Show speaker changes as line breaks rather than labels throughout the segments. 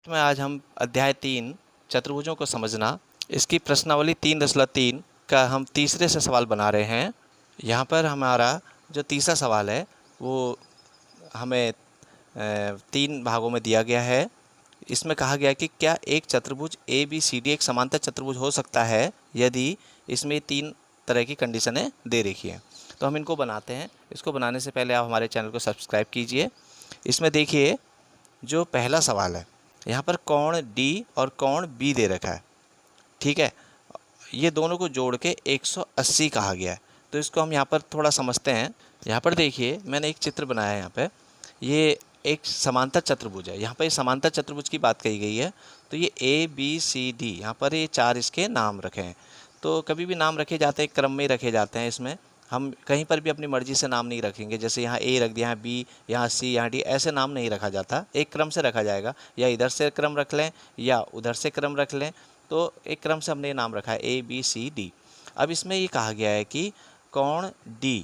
में आज हम अध्याय 3 चतुर्भुजों को समझना इसकी प्रश्नावली 3.3 का हम तीसरे से सवाल बना रहे हैं। यहाँ पर हमारा जो तीसरा सवाल है वो हमें 3 भागों में दिया गया है। इसमें कहा गया कि क्या एक चतुर्भुज ABCD एक समांतर चतुर्भुज हो सकता है यदि इसमें 3 तरह की कंडीशनें दे रखी हैं। तो हम इनको बनाते हैं। इसको बनाने से पहले आप हमारे चैनल को सब्सक्राइब कीजिए। इसमें देखिए जो पहला सवाल है, यहाँ पर कोण D और कोण B दे रखा है, ठीक है। ये दोनों को जोड़ के 180 कहा गया है। तो इसको हम यहाँ पर थोड़ा समझते हैं। यहाँ पर देखिए मैंने एक चित्र बनाया है। यहाँ पे ये एक समांतर चतुर्भुज है। यहाँ पर समांतर चतुर्भुज की बात कही गई है। तो ये ABCD, यहाँ पर ये 4 इसके नाम रखे हैं। तो कभी भी नाम रखे जाते हैं क्रम में रखे जाते हैं। इसमें हम कहीं पर भी अपनी मर्जी से नाम नहीं रखेंगे। जैसे यहाँ A रख दिया, यहाँ B, यहाँ C, यहाँ D, ऐसे नाम नहीं रखा जाता। एक क्रम से रखा जाएगा, या इधर से क्रम रख लें या उधर से क्रम रख लें। तो एक क्रम से हमने नाम रखा है ABCD। अब इसमें ये कहा गया है कि कोण D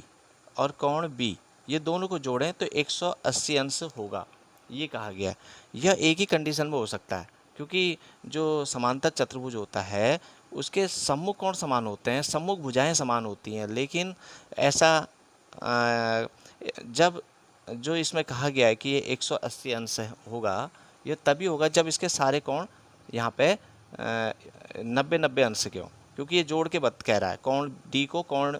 और कोण B ये दोनों को जोड़ें तो 180 अंश होगा, ये कहा गया है। यह एक ही कंडीशन में हो सकता है, क्योंकि जो समांतर चतुर्भुज होता है उसके सम्मुख कोण समान होते हैं, सम्मुख भुजाएं समान होती हैं। लेकिन ऐसा जब जो इसमें कहा गया है कि ये 180 अंश होगा, ये तभी होगा जब इसके सारे कोण यहाँ पे 90-90 अंश के हों। क्योंकि ये जोड़ के कह रहा है कोण D को कोण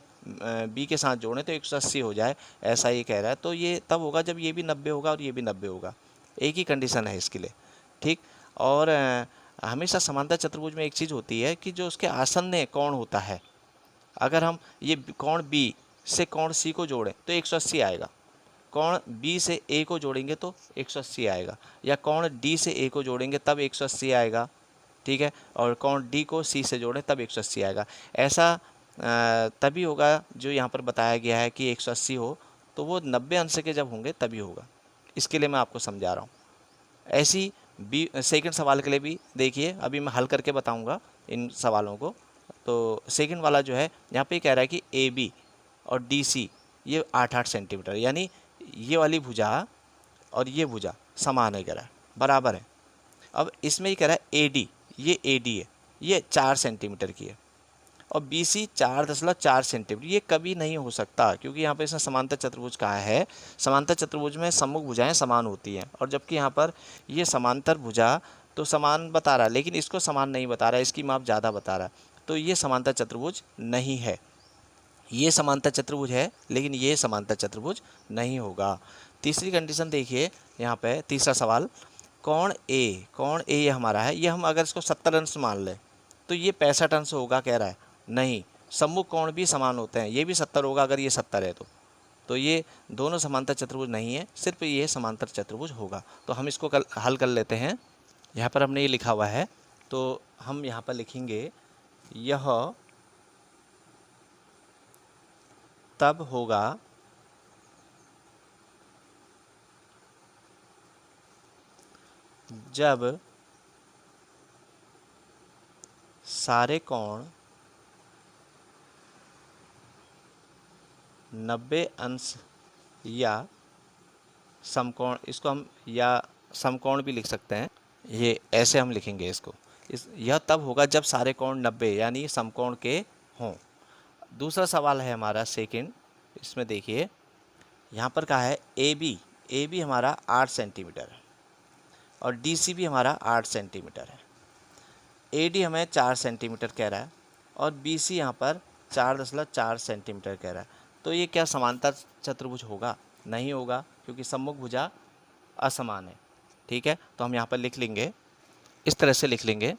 B के साथ जोड़ें तो 180 हो जाए, ऐसा ये कह रहा है। तो ये तब होगा जब ये भी 90 होगा और ये भी 90 होगा। एक ही कंडीशन है इसके लिए, ठीक। और हमेशा समांतर चतुर्भुज में एक चीज़ होती है कि जो उसके आसन्न कोण होता है, अगर हम ये कोण B से कोण C को जोड़ें तो 180 आएगा, कोण B से A को जोड़ेंगे तो 180 आएगा, या कोण D से A को जोड़ेंगे तब 180 आएगा, ठीक है। और कोण D को C से जोड़ें तब 180 आएगा। ऐसा तभी होगा जो यहाँ पर बताया गया है कि 180 हो, तो वो 90 अंश के जब होंगे तभी होगा। इसके लिए मैं आपको समझा रहा हूँ। ऐसी बी सेकंड सवाल के लिए भी देखिए, अभी मैं हल करके बताऊंगा इन सवालों को। तो सेकंड वाला जो है यहाँ पे कह रहा है कि AB और DC ये 8-8 सेंटीमीटर, यानी ये वाली भुजा और ये भुजा समान है, कह रहा है बराबर है। अब इसमें ही कह रहा है AD, ये AD है, ये 4 सेंटीमीटर की है, और BC 4.4 सेंटीमीटर। ये कभी नहीं हो सकता, क्योंकि यहाँ पे इसने समांतर चतुर्भुज कहा है। समांतर चतुर्भुज में सम्मुख भुजाएं समान होती हैं, और जबकि यहाँ पर ये समांतर भुजा तो समान बता रहा है, लेकिन इसको समान नहीं बता रहा है, इसकी माप ज़्यादा बता रहा है। तो ये समांतर चतुर्भुज नहीं है। ये समांतर चतुर्भुज है लेकिन ये समांतर चतुर्भुज नहीं होगा। तीसरी कंडीशन देखिए यहाँ पे, तीसरा सवाल, कोण A ये हमारा है। ये हम अगर इसको 70 अंश मान लें तो ये 65 अंश होगा, कह रहा है नहीं। सम्मुख कोण भी समान होते हैं, ये भी 70 होगा अगर ये 70 है तो ये दोनों समांतर चतुर्भुज नहीं है, सिर्फ ये समांतर चतुर्भुज होगा। तो हम इसको हल कर लेते हैं। यहाँ पर हमने ये लिखा हुआ है, तो हम यहाँ पर लिखेंगे यह तब होगा जब सारे कोण 90 अंश या समकोण, इसको हम या समकोण भी लिख सकते हैं, ये ऐसे हम लिखेंगे इसको। यह तब होगा जब सारे कोण 90 यानी समकोण के हों। दूसरा सवाल है हमारा सेकंड। इसमें देखिए यहाँ पर कहा है AB हमारा 8 सेंटीमीटर है और DC भी हमारा 8 सेंटीमीटर है। AD हमें 4 सेंटीमीटर कह रहा है और BC यहाँ पर 4.4 सेंटीमीटर कह रहा है। तो ये क्या समांतर चतुर्भुज होगा? नहीं होगा, क्योंकि सम्मुख भुजा असमान है, ठीक है। तो हम यहाँ पर लिख लेंगे, इस तरह से लिख लेंगे,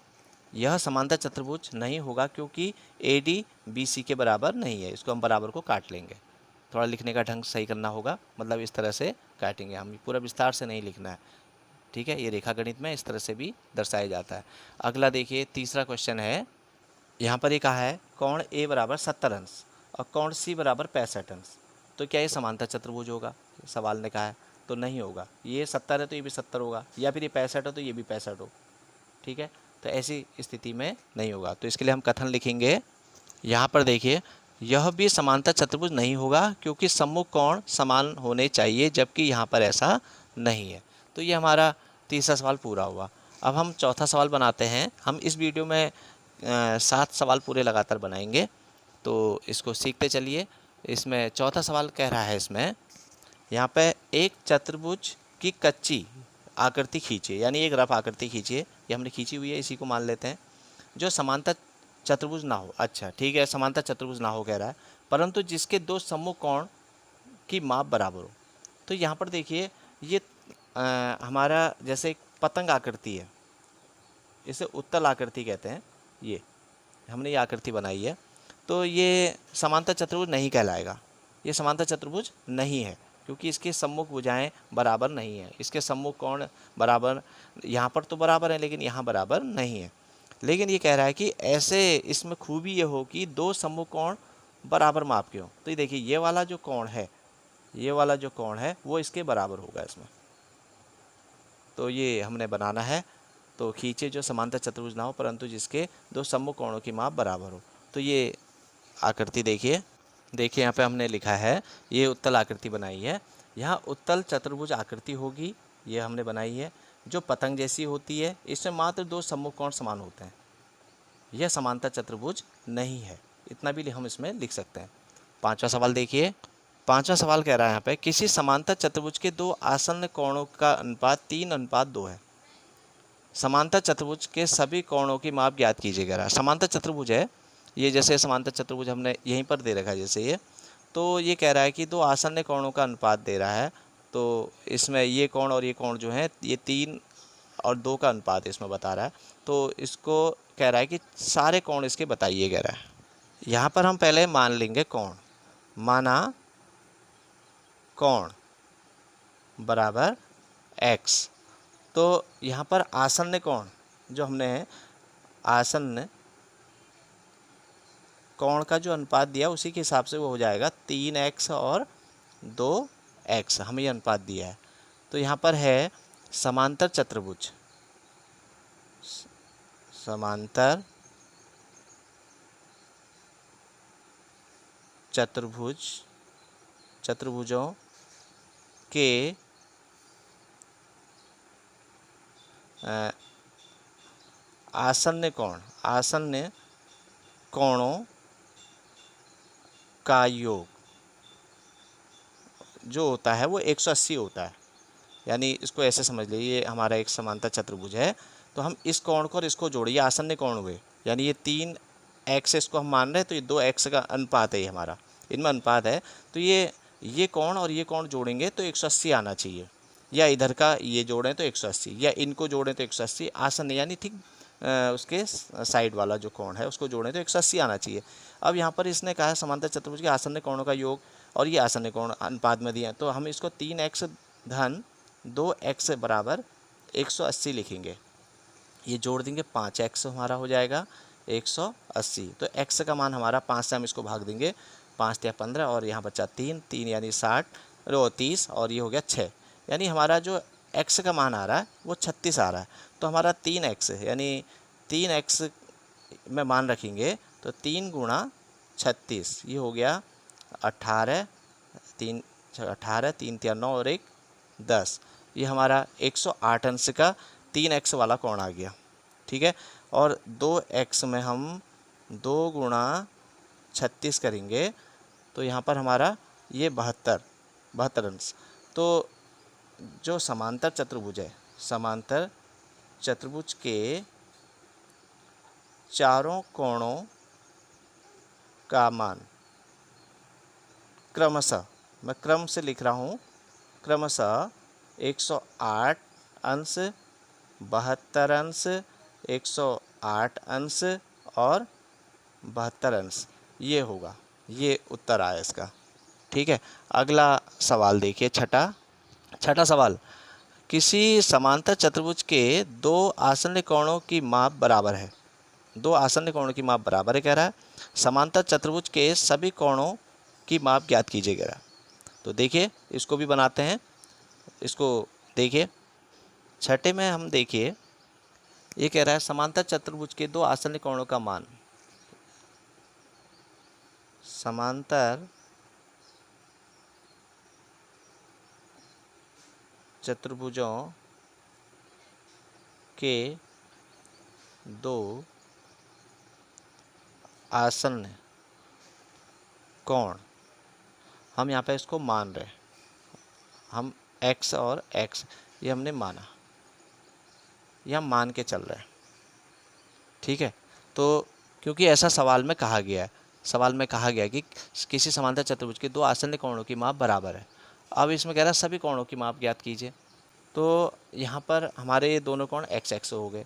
यह समांतर चतुर्भुज नहीं होगा क्योंकि AD BC के बराबर नहीं है। इसको हम बराबर को काट लेंगे, थोड़ा लिखने का ढंग सही करना होगा, मतलब इस तरह से काटेंगे हम, पूरा विस्तार से नहीं लिखना है, ठीक है। ये रेखा गणित में इस तरह से भी दर्शाया जाता है। अगला देखिए तीसरा क्वेश्चन है, यहाँ पर ये कहा है कोण A बराबर 70 अंश और कोण C बराबर 65 अंश। तो क्या ये समांतर चतुर्भुज होगा? सवाल ने कहा है, तो नहीं होगा। ये 70 है तो ये भी 70 होगा, या फिर ये 65 है तो ये भी 65 हो, ठीक है। तो ऐसी स्थिति में नहीं होगा। तो इसके लिए हम कथन लिखेंगे, यहाँ पर देखिए, यह भी समांतर चतुर्भुज नहीं होगा क्योंकि सम्मुख कोण समान होने चाहिए, जबकि यहाँ पर ऐसा नहीं है। तो ये हमारा तीसरा सवाल पूरा हुआ। अब हम चौथा सवाल बनाते हैं। हम इस वीडियो में 7 सवाल पूरे लगातार बनाएंगे, तो इसको सीखते चलिए। इसमें चौथा सवाल कह रहा है, इसमें यहाँ पे एक चतुर्भुज की कच्ची आकृति खींचिए, यानी एक रफ आकृति खींचिए। ये हमने खींची हुई है, इसी को मान लेते हैं, जो समांतर चतुर्भुज ना हो। अच्छा ठीक है, समांतर चतुर्भुज ना हो कह रहा है, परंतु जिसके दो सम्मुख कोण की माप बराबर हो। तो यहाँ पर देखिए, ये हमारा जैसे एक पतंग आकृति है, इसे उत्तल आकृति कहते हैं। ये हमने ये आकृति बनाई है, तो ये समांतर चतुर्भुज नहीं कहलाएगा। ये समांतर चतुर्भुज नहीं है, क्योंकि इसके सम्मुख भुजाएं बराबर नहीं है, इसके सम्मुख कोण बराबर, यहाँ पर तो बराबर है लेकिन यहाँ बराबर नहीं है। लेकिन ये कह रहा है कि ऐसे इसमें खूबी ये हो कि दो सम्मुख कोण बराबर माप के हो। तो ये देखिए, ये वाला जो कोण है, ये वाला जो कोण है वो इसके बराबर होगा इसमें। तो ये हमने बनाना है। तो खींचे जो समांतर चतुर्भुज ना हो, परंतु जिसके दो सम्मुख कोणों की माप बराबर हो। तो ये आकृति देखिए, यहाँ पे हमने लिखा है, ये उत्तल आकृति बनाई है। यहाँ उत्तल चतुर्भुज आकृति होगी, ये हमने बनाई है, जो पतंग जैसी होती है। इसमें मात्र दो सम्मुख कोण समान होते हैं। यह समांतर चतुर्भुज नहीं है, इतना भी हम इसमें लिख सकते हैं। पांचवा सवाल देखिए। पांचवा सवाल कह रहा है यहाँ पे, किसी समांतर चतुर्भुज के दो आसन्न कोणों का अनुपात 3:2 है। समांतर चतुर्भुज के सभी कोणों की माप ज्ञात कीजिए कह रहा है। समांतर चतुर्भुज है ये, जैसे समांतर चतुर्भुज हमने यहीं पर दे रखा है जैसे ये, तो ये कह रहा है कि दो आसन्न कोणों का अनुपात दे रहा है। तो इसमें ये कोण और ये कोण जो है, ये 3 और 2 का अनुपात इसमें बता रहा है। तो इसको कह रहा है कि सारे कोण इसके बताइए कह रहा है। यहाँ पर हम पहले मान लेंगे कोण। माना कोण बराबर x। तो यहाँ पर आसन्न कोण जो हमने आसन्न कोण का जो अनुपात दिया, उसी के हिसाब से वो हो जाएगा 3x और 2x, हमें ये अनुपात दिया है। तो यहाँ पर है समांतर चतुर्भुज, समांतर चतुर्भुजों के आसन्न कोणों का योग जो होता है वो 180 होता है। यानी इसको ऐसे समझ लीजिए, ये हमारा एक समांतर चतुर्भुज है, तो हम इस कोण को और इसको जोड़िए, आसन्न कोण हुए, यानी ये 3x इसको हम मान रहे हैं, तो ये 2x का अनुपात है, ये हमारा इनमें अनुपात है। तो ये कोण और ये कोण जोड़ेंगे तो 180 आना चाहिए, या इधर का ये जोड़ें तो 180, या इनको जोड़ें तो 180 आसन्न, यानी ठीक उसके साइड वाला जो कोण है उसको जोड़ें तो 180 आना चाहिए। अब यहाँ पर इसने कहा है समांतर चतुर्भुज के आसन्न कोणों का योग, और ये आसन्न कोण अनुपात में दिया, तो हम इसको 3x धन 2x बराबर 180 लिखेंगे। ये जोड़ देंगे, 5x हमारा हो जाएगा 180। तो x का मान हमारा 5 से हम इसको भाग देंगे, 5 या 15, और यहाँ बचा 3 यानी 30, और ये हो गया 6, यानी हमारा जो x का मान आ रहा है वो 36 आ रहा है। तो हमारा 3x है, यानी 3x में मान रखेंगे तो 3 गुणा 36, ये हो गया 18, 3 3 9 और 1 10। ये हमारा 108 अंश का 3x वाला कोण आ गया, ठीक है। और 2x में हम 2 गुणा 36 करेंगे, तो यहाँ पर हमारा ये 72 अंश। तो जो समांतर चतुर्भुज है, समांतर चतुर्भुज के चारों कोणों का मान क्रमशः, मैं क्रम से लिख रहा हूँ, क्रमशः 108 अंश, 72 अंश, 108 अंश और 72 अंश, ये होगा, ये उत्तर आया इसका, ठीक है। अगला सवाल देखिए, छठा सवाल, किसी समांतर चतुर्भुज के दो आसन्न कोणों की माप बराबर है। दो आसन्न कोणों की माप बराबर है कह रहा है। समांतर चतुर्भुज के सभी कोणों की माप ज्ञात कीजिए कह रहा है। तो देखिए, इसको भी बनाते हैं, इसको देखिए। छठे में हम देखिए, ये कह रहा है समांतर चतुर्भुज के दो आसन्न कोणों का मान, समांतर चतुर्भुजों के दो आसन्न कोण, हम यहाँ पे इसको मान रहे हैं, हम x और x ये हमने माना, ये हम मान के चल रहे हैं, ठीक है। तो क्योंकि ऐसा सवाल में कहा गया है, सवाल में कहा गया है कि किसी समांतर चतुर्भुज के दो आसन्न कोणों की माप बराबर है। अब इसमें कह रहा है सभी कोणों की माप ज्ञात कीजिए। तो यहाँ पर हमारे दोनों कोण x x हो गए।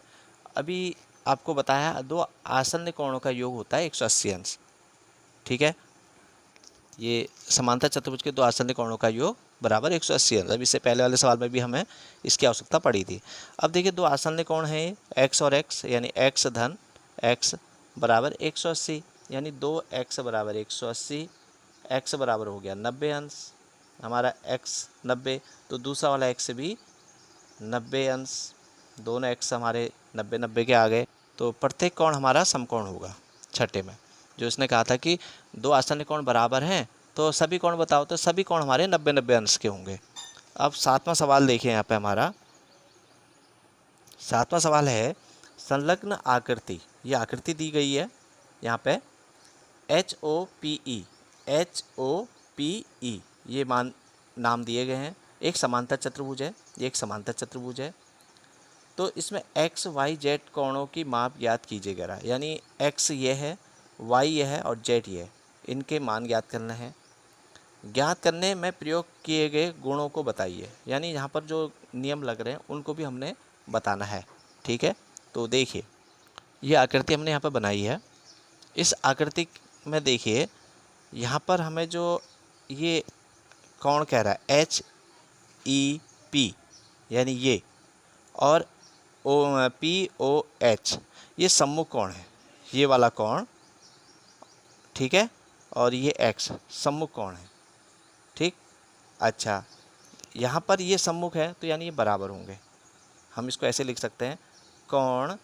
अभी आपको बताया दो आसन्न कोणों का योग होता है 180 अंश, ठीक है। ये समांतर चतुर्भुज के दो आसन्न कोणों का योग बराबर 180 अंश। अब इससे पहले वाले सवाल में भी हमें इसकी आवश्यकता पड़ी थी। अब देखिए दो आसन्न कोण हैं x और x, यानी x धन x बराबर 180, यानी 2x बराबर 180, x बराबर हो गया 90 अंश, हमारा x 90, तो दूसरा वाला x भी 90 अंश, दोनों x हमारे 90 90 के आ गए। तो प्रत्येक कोण हमारा समकोण होगा छठे में, जो इसने कहा था कि दो आसन्न कोण बराबर हैं तो सभी कोण बताओ, तो सभी कोण हमारे 90 90 अंश के होंगे। अब सातवां सवाल देखिए, यहाँ पे हमारा सातवां सवाल है संलग्न आकृति, ये आकृति दी गई है यहाँ पे HOPE, HOPE ये नाम दिए गए हैं। एक समांतर चतुर्भुज है, ये एक समांतर चतुर्भुज है। तो इसमें x y z कोणों की माप ज्ञात कीजिएगा, यानी x ये है, y ये है और z ये है, इनके मान ज्ञात करना है। ज्ञात करने में प्रयोग किए गए गुणों को बताइए, यानी यहाँ पर जो नियम लग रहे हैं उनको भी हमने बताना है, ठीक है। तो देखिए ये आकृति हमने यहाँ पर बनाई है। इस आकृति में देखिए यहाँ पर हमें जो ये कोण कह रहा है HEP, यानी ये, और POH ये सम्मुख कोण है, ये वाला कोण, ठीक है, और ये x सम्मुख कोण है, ठीक। अच्छा, यहाँ पर ये सम्मुख है तो यानी ये बराबर होंगे। हम इसको ऐसे लिख सकते हैं, कोण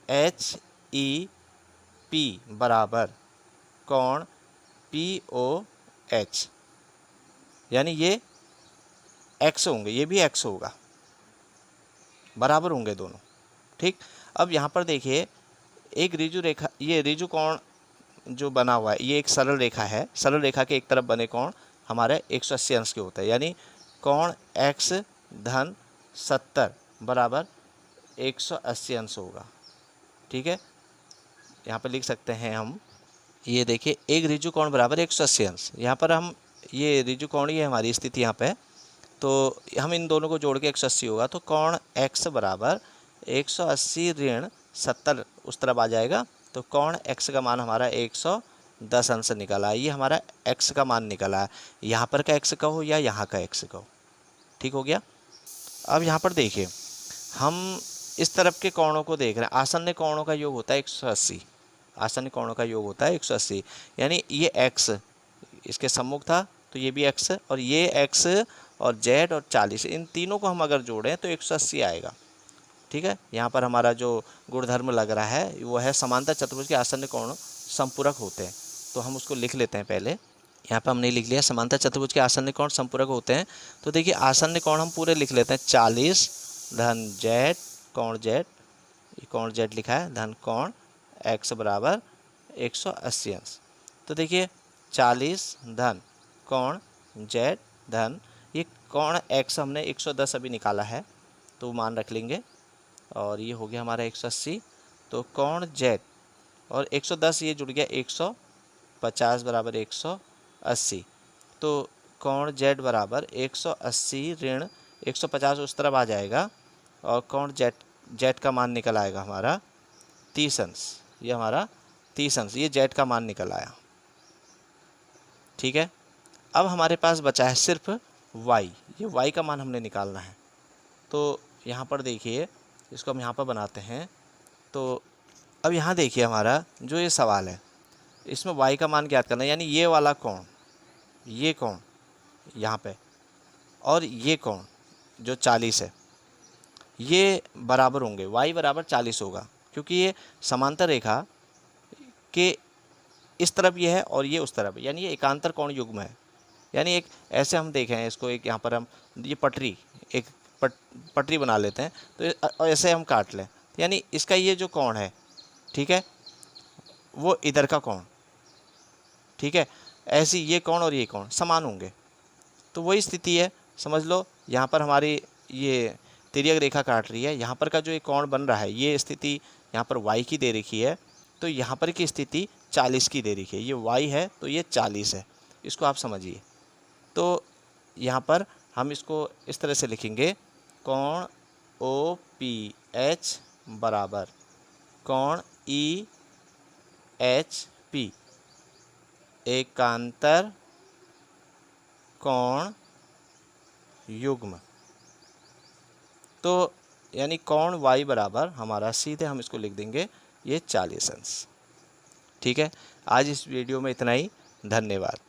HEP बराबर कोण POH, यानी ये x होंगे, ये भी x होगा, बराबर होंगे दोनों, ठीक। अब यहाँ पर देखिए एक ऋजु रेखा, ये ऋजु कोण जो बना हुआ है ये एक सरल रेखा है, सरल रेखा के एक तरफ बने कोण हमारे 180 अंश के होते हैं, यानी कोण x धन 70 बराबर 180 अंश होगा, ठीक है। यहाँ पर लिख सकते हैं हम, ये देखिए एक ऋजु कोण बराबर 180 अंश, यहाँ पर हम ये ऋजु कोण ही है हमारी स्थिति यहाँ पे, तो हम इन दोनों को जोड़ के 180 होगा, तो कोण x बराबर 180 ऋण 70 उस तरफ आ जाएगा, तो कोण x का मान हमारा 110 अंश निकला। ये हमारा x का मान निकला है, यहाँ पर का x कहो या यहाँ का x कहो, ठीक हो गया। अब यहाँ पर देखिए हम इस तरफ के कोणों को देख रहे हैं, आसन्न कोणों का योग होता है 180, आसन्न कोणों का योग होता है 180, यानी ये x इसके सम्मुख था तो ये भी x, और ये x और z और 40 इन तीनों को हम अगर जोड़ें तो 180 आएगा, ठीक है। यहाँ पर हमारा जो गुणधर्म लग रहा है वो है समांतर चतुर्भुज के आसन्न कोण संपूरक होते हैं, तो हम उसको लिख लेते हैं पहले। यहाँ पर हमने लिख लिया समांतर चतुर्भुज के आसन्न कोण संपूरक होते हैं, तो देखिए आसन्न कोण हम पूरे लिख लेते हैं, 40 धन z कोण z, ये कोण z लिखा है, धन कोण x बराबर 180 अंश। तो देखिए 40 धन कोण z धन ये कोण x हमने 110 अभी निकाला है तो मान रख लेंगे, और ये हो गया हमारा 180, तो कोण z और 110 ये जुड़ गया 150 बराबर 180, तो कोण z बराबर 180 ऋण 150 उस तरफ आ जाएगा, और कोण z का मान निकल आएगा हमारा 30 अंश, ये हमारा 30 अंश, ये z का मान निकल आया, ठीक है। अब हमारे पास बचा है सिर्फ y, ये y का मान हमने निकालना है। तो यहाँ पर देखिए इसको हम यहाँ पर बनाते हैं, तो अब यहाँ देखिए हमारा जो ये सवाल है इसमें y का मान ज्ञात करना है, यानी ये वाला कोण, ये कोण यहाँ पे और ये कोण जो 40 है ये बराबर होंगे, y बराबर 40 होगा, क्योंकि ये समांतर रेखा के इस तरफ ये है और ये उस तरफ है, यानी ये एकांतर कोण युग्म है। यानी एक ऐसे हम देखें इसको, एक यहाँ पर हम ये पटरी एक पटरी बना लेते हैं, तो ऐसे हम काट लें, यानी इसका ये जो कोण है, ठीक है, वो इधर का कोण, ठीक है, ऐसी ये कोण और ये कोण समान होंगे। तो वही स्थिति है, समझ लो यहाँ पर हमारी ये तिर्यक रेखा काट रही है, यहाँ पर का जो एक कोण बन रहा है, ये स्थिति यहाँ पर y की दे रखी है, तो यहाँ पर की स्थिति 40 की दे रखी है। ये y है तो ये 40 है, इसको आप समझिए। तो यहाँ पर हम इसको इस तरह से लिखेंगे, कोण OPH बराबर कोण EHP एकांतर कोण युग्म। तो यानी कोण y बराबर हमारा सीधे हम इसको लिख देंगे ये 40 अंश। ठीक है, आज इस वीडियो में इतना ही, धन्यवाद।